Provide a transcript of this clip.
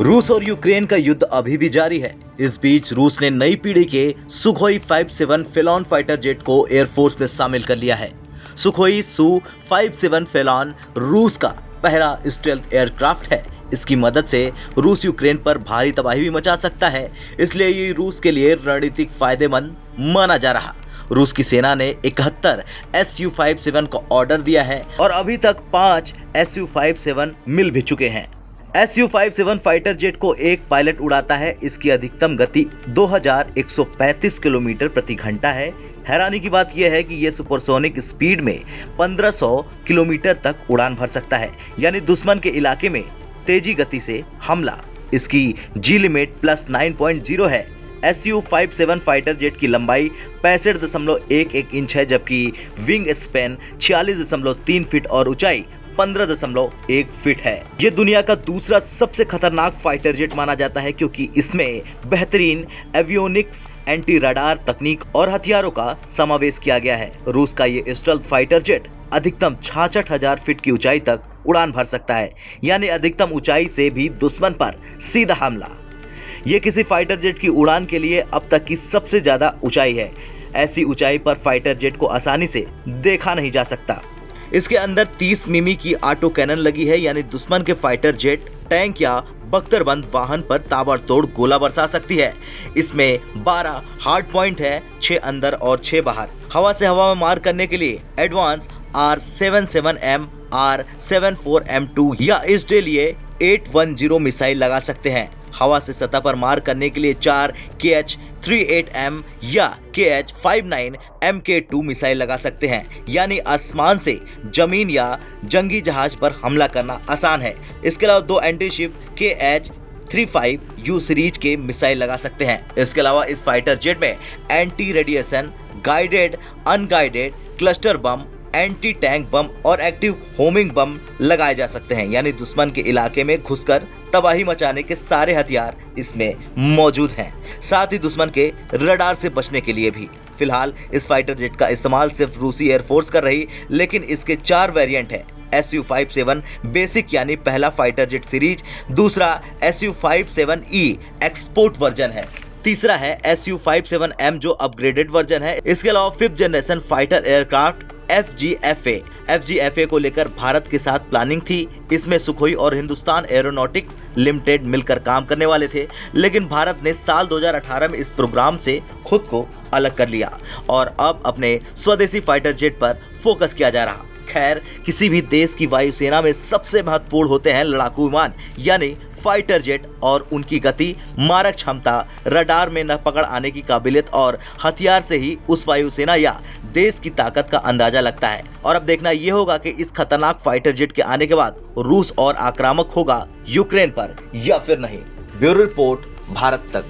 रूस और यूक्रेन का युद्ध अभी भी जारी है। इस बीच रूस ने नई पीढ़ी के सुखोई 57 फेलॉन फाइटर जेट को एयरफोर्स में शामिल कर लिया है। सुखोई Su-57 फेलॉन रूस का पहला स्टेल्थ एयरक्राफ्ट है। इसकी मदद से रूस यूक्रेन पर भारी तबाही भी मचा सकता है, इसलिए ये रूस के लिए रणनीतिक फायदेमंद माना जा रहा। रूस की सेना ने 71 Su-57 का ऑर्डर दिया है और अभी तक 5 Su-57 मिल भी चुके हैं। Su-57 फाइटर जेट को एक पायलट उड़ाता है। इसकी अधिकतम गति 2135 किलोमीटर प्रति घंटा है। हैरानी की बात यह है कि यह सुपरसोनिक स्पीड में 1500 किलोमीटर तक उड़ान भर सकता है, यानी दुश्मन के इलाके में तेजी गति से हमला। इसकी जी लिमिट +9.0 है। Su-57 फाइटर जेट की लंबाई 65.11 इंच है, जबकि विंग स्पैन 46.3 फीट और ऊंचाई 15.1 फीट है। ये दुनिया का दूसरा सबसे खतरनाक फाइटर जेट माना जाता है, क्योंकि इसमें बेहतरीन एवियोनिक्स, एंटी रडार तकनीक और हथियारों का समावेश किया गया है। रूस का ये स्टेल्थ फाइटर जेट अधिकतम 66,000 फीट की ऊंचाई तक उड़ान भर सकता है, यानी अधिकतम ऊंचाई से भी दुश्मन पर सीधा हमला। ये किसी फाइटर जेट की उड़ान के लिए अब तक की सबसे ज्यादा ऊंचाई है। ऐसी ऊंचाई पर फाइटर जेट को आसानी से देखा नहीं जा सकता। इसके अंदर 30 मिमी की ऑटो कैनन लगी है, यानी दुश्मन के फाइटर जेट, टैंक या बख्तरबंद वाहन पर ताबड़तोड़ गोला बरसा सकती है। इसमें 12 हार्ड पॉइंट है, 6 अंदर और 6 बाहर। हवा से हवा में मार करने के लिए एडवांस R-77M, R-74M2 या इसके लिए 810 मिसाइल लगा सकते हैं। हवा से सतह पर मार करने के लिए 4 KH-38M या KH-59 MK2 मिसाइल लगा सकते हैं, यानी आसमान से जमीन या जंगी जहाज पर हमला करना आसान है। इसके अलावा 2 एंटी-शिप KH-35U सीरीज के मिसाइल लगा सकते हैं। इसके अलावा इस फाइटर जेट में anti radiation, guided, unguided, cluster bomb, anti tank bomb और एक्टिव होमिंग बम लगाए जा सकते हैं, यानी दुश्मन के इलाके में घुसकर तबाही मचाने के सारे हथियार इसमें मौजूद हैं। साथ ही दुश्मन के रडार से बचने के लिए भी। फिलहाल इस फाइटर जेट का इस्तेमाल सिर्फ रूसी एयरफोर्स कर रही, लेकिन इसके 4 वेरिएंट हैं। Su-57 बेसिक यानी पहला फाइटर जेट सीरीज, दूसरा Su-57E एक्सपोर्ट वर्जन है, तीसरा है Su-57M जो अपग्रेडेड वर्जन है। इसके अलावा 5th generation fighter aircraft FGFA को लेकर भारत के साथ प्लानिंग थी। इसमें सुखोई और हिंदुस्तान एरोनॉटिक्स लिमिटेड मिलकर काम करने वाले थे, लेकिन भारत ने साल 2018 में इस प्रोग्राम से खुद को अलग कर लिया और अब अपने स्वदेशी फाइटर जेट पर फोकस किया जा रहा। खैर, किसी भी देश की वायुसेना में सबसे महत्वपूर्ण होते हैं लड़ाकू विमान, यानी फाइटर जेट, और उनकी गति, मारक क्षमता, रडार में न पकड़ आने की काबिलियत और हथियार से ही उस वायुसेना या देश की ताकत का अंदाजा लगता है। और अब देखना यह होगा कि इस खतरनाक फाइटर जेट के आने के बाद रूस और आक्रामक होगा यूक्रेन पर या फिर नहीं। ब्यूरो रिपोर्ट, भारत तक।